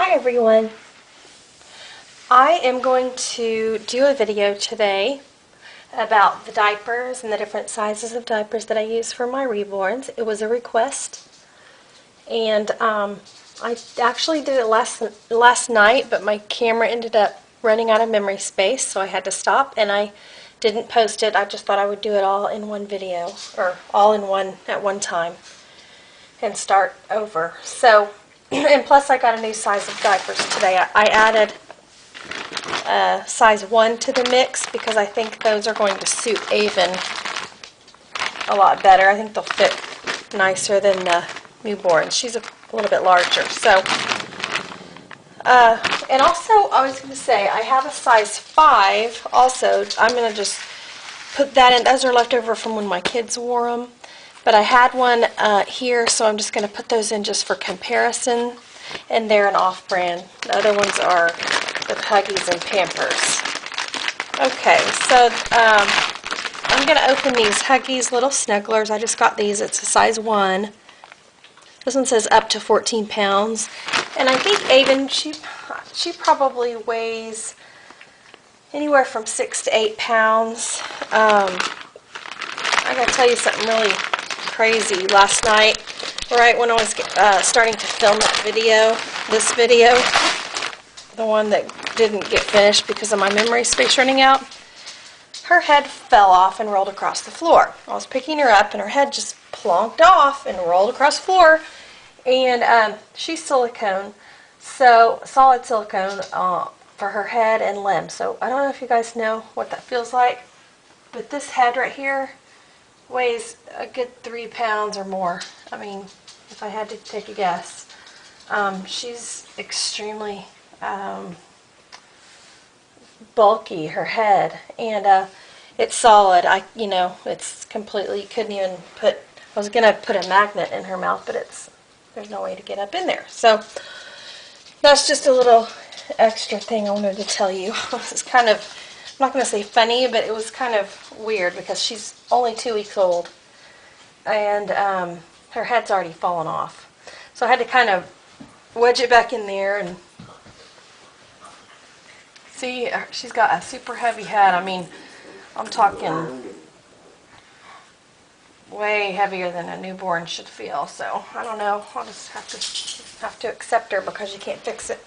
Hi everyone. I am going to do a video today about the diapers and the different sizes of diapers that I use for my reborns. It was a request, and I actually did it last night, but my camera ended up running out of memory space, so I had to stop, and I didn't post it. I just thought I would do it all in one video, or all in one at one time, and start over. So, and plus I got a new size of diapers today. I added size 1 to the mix because I think those are going to suit Avon a lot better. I think they'll fit nicer than the newborn. She's a little bit larger. So, and also I was going to say I have a size 5 also. I'm going to just put that in. Those are left over from when my kids wore them. But I had one here, so I'm just going to put those in just for comparison. And they're an off-brand. The other ones are with Huggies and Pampers. Okay, so I'm going to open these Huggies little snugglers. I just got these. It's a size 1. This one says up to 14 pounds. And I think Avon, she probably weighs anywhere from 6 to 8 pounds. I got to tell you something really crazy. Last night, right when I was starting to film this video, the one that didn't get finished because of my memory space running out, her head fell off and rolled across the floor. I was picking her up and her head just plonked off and rolled across the floor. And she's silicone, so solid silicone for her head and limbs. So I don't know if you guys know what that feels like, but this head right here weighs a good 3 pounds or more. I mean, if I had to take a guess. She's extremely bulky, her head, and it's solid. It's completely, couldn't even put, I was going to put a magnet in her mouth, but there's no way to get up in there. So that's just a little extra thing I wanted to tell you. This is kind of, I'm not going to say funny, but it was kind of weird because she's only 2 weeks old, and her head's already fallen off. So I had to kind of wedge it back in there, and see, she's got a super heavy head. I mean, I'm talking way heavier than a newborn should feel. So I don't know. I'll just have to accept her because you can't fix it.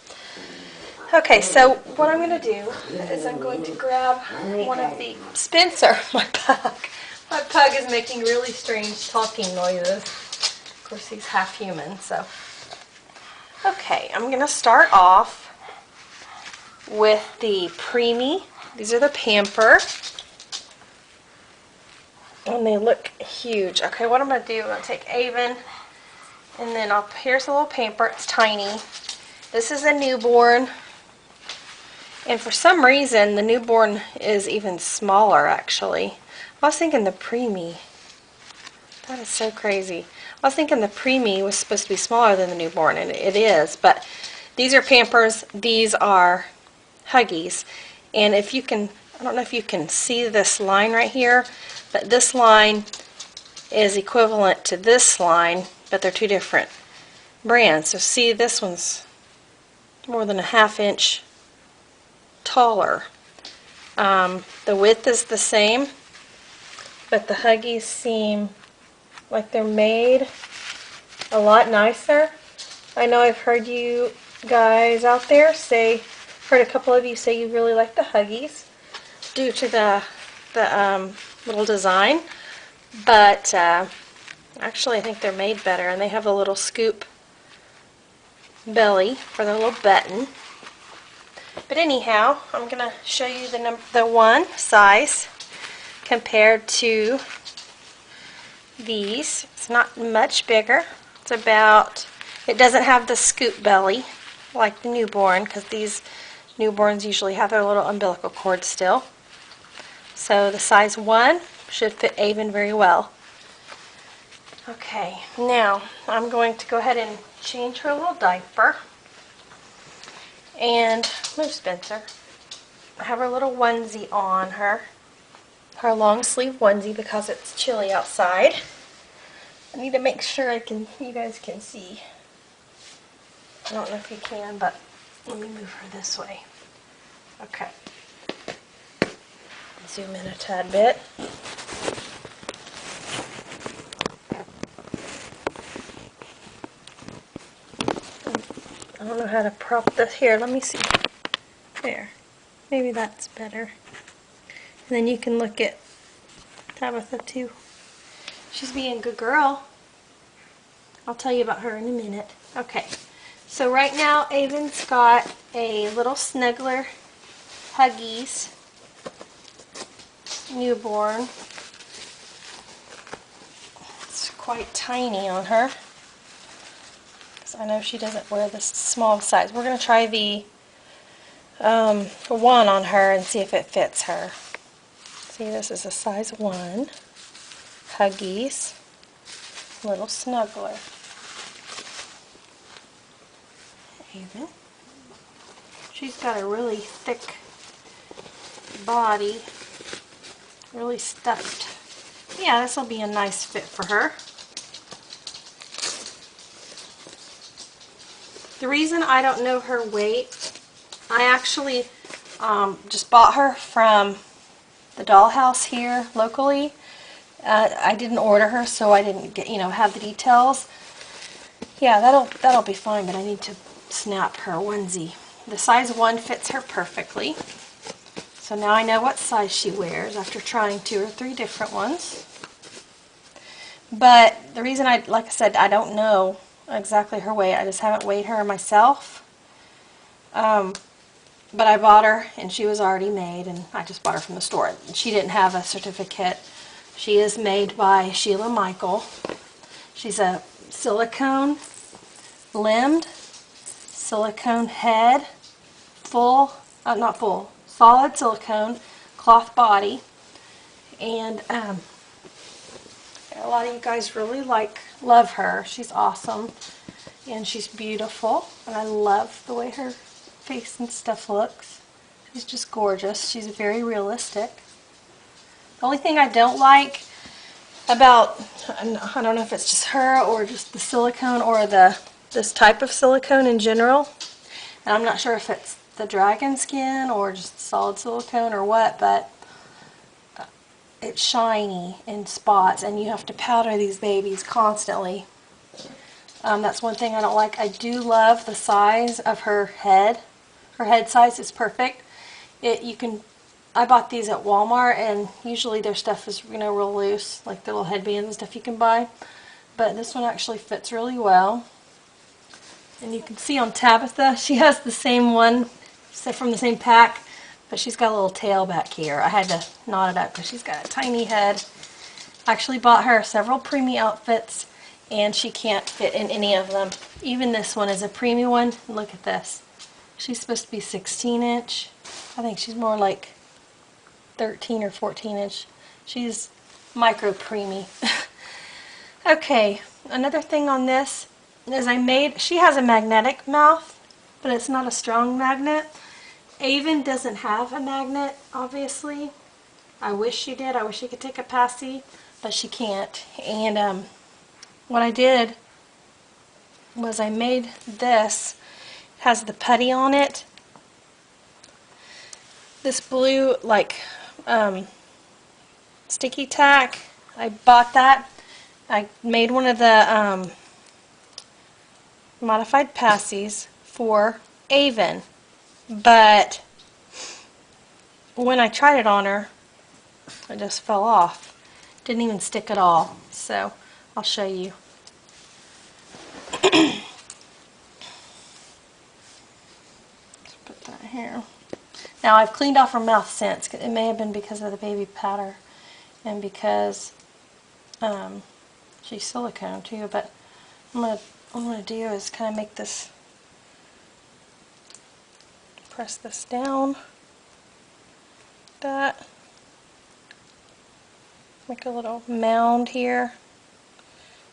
Okay, so what I'm going to do is I'm going to grab one of the Spencer, my pug. My pug is making really strange talking noises. Of course, he's half human, so. Okay, I'm going to start off with the Preemie. These are the Pamper. And they look huge. Okay, what I'm going to do, I'm going to take Avon, and then here's a little Pamper. It's tiny. This is a newborn. And for some reason, the newborn is even smaller, actually. I was thinking the Preemie. That is so crazy. I was thinking the Preemie was supposed to be smaller than the newborn, and it is. But these are Pampers. These are Huggies. And if you can, I don't know if you can see this line right here, but this line is equivalent to this line, but they're two different brands. So see, this one's more than a ½ inch taller. The width is the same, but the Huggies seem like they're made a lot nicer. I know I've heard you guys out there heard a couple of you say you really like the Huggies due to the little design, but actually I think they're made better, and they have a little scoop belly for the little button. But anyhow, I'm going to show you the one size compared to these. It's not much bigger. It's about, it doesn't have the scoop belly like the newborn, because these newborns usually have their little umbilical cord still. So the size 1 should fit Avon very well. Okay, now I'm going to go ahead and change her little diaper. And move Spencer. I have her little onesie on her long sleeve onesie because it's chilly outside. I need to make sure you guys can see. I don't know if you can, but Let me move her this way. Okay. Zoom in a tad bit. I don't know how to prop this. Here, let me see. There. Maybe that's better. And then you can look at Tabitha too. She's being a good girl. I'll tell you about her in a minute. Okay. So right now, Avon's got a little snuggler Huggies newborn. It's quite tiny on her, because I know she doesn't wear this small size. We're going to try the one on her and see if it fits her. See, this is a size 1 Huggies little snuggler. Avon. She's got a really thick body, really stuffed. Yeah, this will be a nice fit for her. The reason I don't know her weight, I actually just bought her from the dollhouse here locally. I didn't order her, so I didn't get, have the details. Yeah, that'll be fine, but I need to snap her onesie. The size 1 fits her perfectly. So now I know what size she wears after trying 2 or 3 different ones. But the reason like I said, I don't know exactly her weight. I just haven't weighed her myself. But I bought her, and she was already made, and I just bought her from the store. She didn't have a certificate. She is made by Sheila Michael. She's a silicone limbed, silicone head, not full, solid silicone, cloth body, and a lot of you guys really love her. She's awesome, and she's beautiful, and I love the way her face and stuff looks. She's just gorgeous. She's very realistic. The only thing I don't like about, I don't know if it's just her or just the silicone or this type of silicone in general, and I'm not sure if it's the dragon skin or just solid silicone or what, but it's shiny in spots, and you have to powder these babies constantly. That's one thing I don't like. I do love the size of her head. Her head size is perfect. I bought these at Walmart, and usually their stuff is real loose, like the little headbands and stuff you can buy. But this one actually fits really well. And you can see on Tabitha, she has the same one, so from the same pack, but she's got a little tail back here. I had to knot it up because she's got a tiny head. I actually bought her several preemie outfits, and she can't fit in any of them. Even this one is a preemie one. Look at this. She's supposed to be 16-inch. I think she's more like 13 or 14-inch. She's micro preemie. Okay, another thing on this is she has a magnetic mouth, but it's not a strong magnet. Avon doesn't have a magnet, obviously. I wish she did. I wish she could take a passy, but she can't. And what I did was I made this. It has the putty on it. This blue, sticky tack. I bought that. I made one of the modified passies for Avon, but when I tried it on her, it just fell off. Didn't even stick at all. So I'll show you. Let's put that here. Now I've cleaned off her mouth since. It may have been because of the baby powder and because she's silicone too. But what I'm gonna do is kind of make this, press this down, like that. Make a little mound here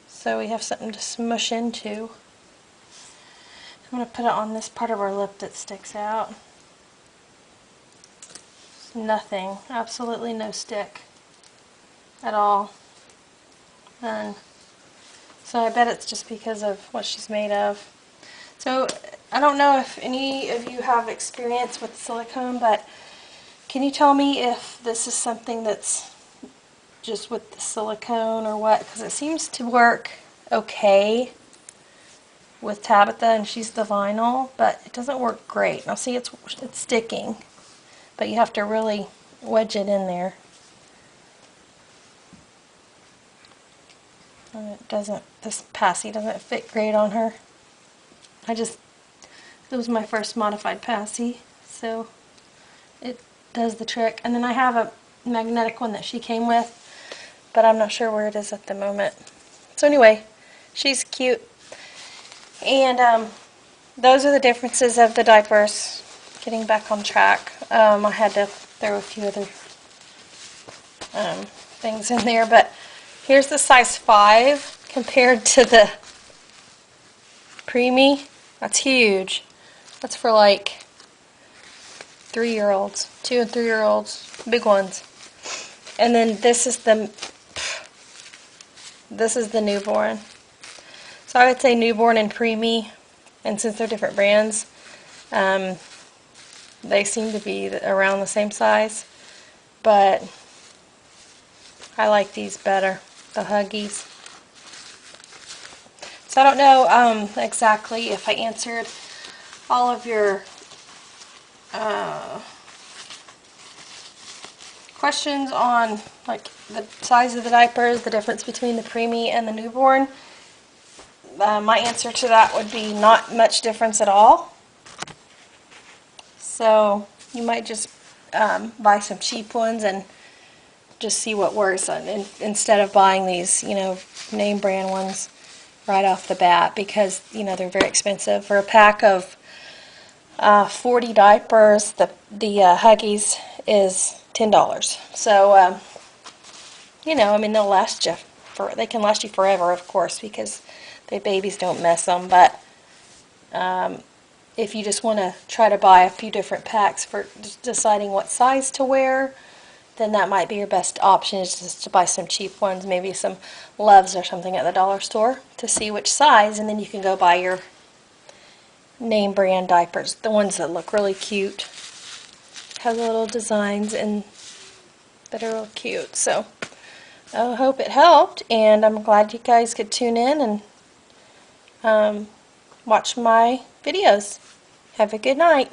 so we have something to smush into. I'm going to put it on this part of our lip that sticks out. Nothing, absolutely no stick at all. None. So I bet it's just because of what she's made of. So I don't know if any of you have experience with silicone, but can you tell me if this is something that's just with the silicone or what? Because it seems to work okay with Tabitha, and she's the vinyl, but it doesn't work great. Now see, it's sticking, but you have to really wedge it in there. And it doesn't, this passy doesn't fit great on her. It was my first modified passy, so it does the trick. And then I have a magnetic one that she came with, but I'm not sure where it is at the moment. So anyway, she's cute. And those are the differences of the diapers. Getting back on track. I had to throw a few other things in there, but here's the size 5 compared to the preemie. That's huge. That's for like 3-year-olds, 2 and 3-year-olds, big ones. And then this is the newborn. So I would say newborn and preemie, and since they're different brands, they seem to be around the same size, but I like these better, the Huggies. So I don't know exactly if I answered all of your questions on like the size of the diapers, the difference between the preemie and the newborn. My answer to that would be not much difference at all. So you might just buy some cheap ones and just see what works instead of buying these, name brand ones right off the bat, because they're very expensive. For a pack of 40 diapers, the Huggies is $10. So I mean, they'll last you they can last you forever, of course, because the babies don't mess them. But if you just want to try to buy a few different packs for deciding what size to wear, then that might be your best option, is just to buy some cheap ones, maybe some Loves or something at the dollar store, to see which size, and then you can go buy your name brand diapers, the ones that look really cute, have little designs and that are real cute. So I hope it helped, and I'm glad you guys could tune in and watch my videos. Have a good night.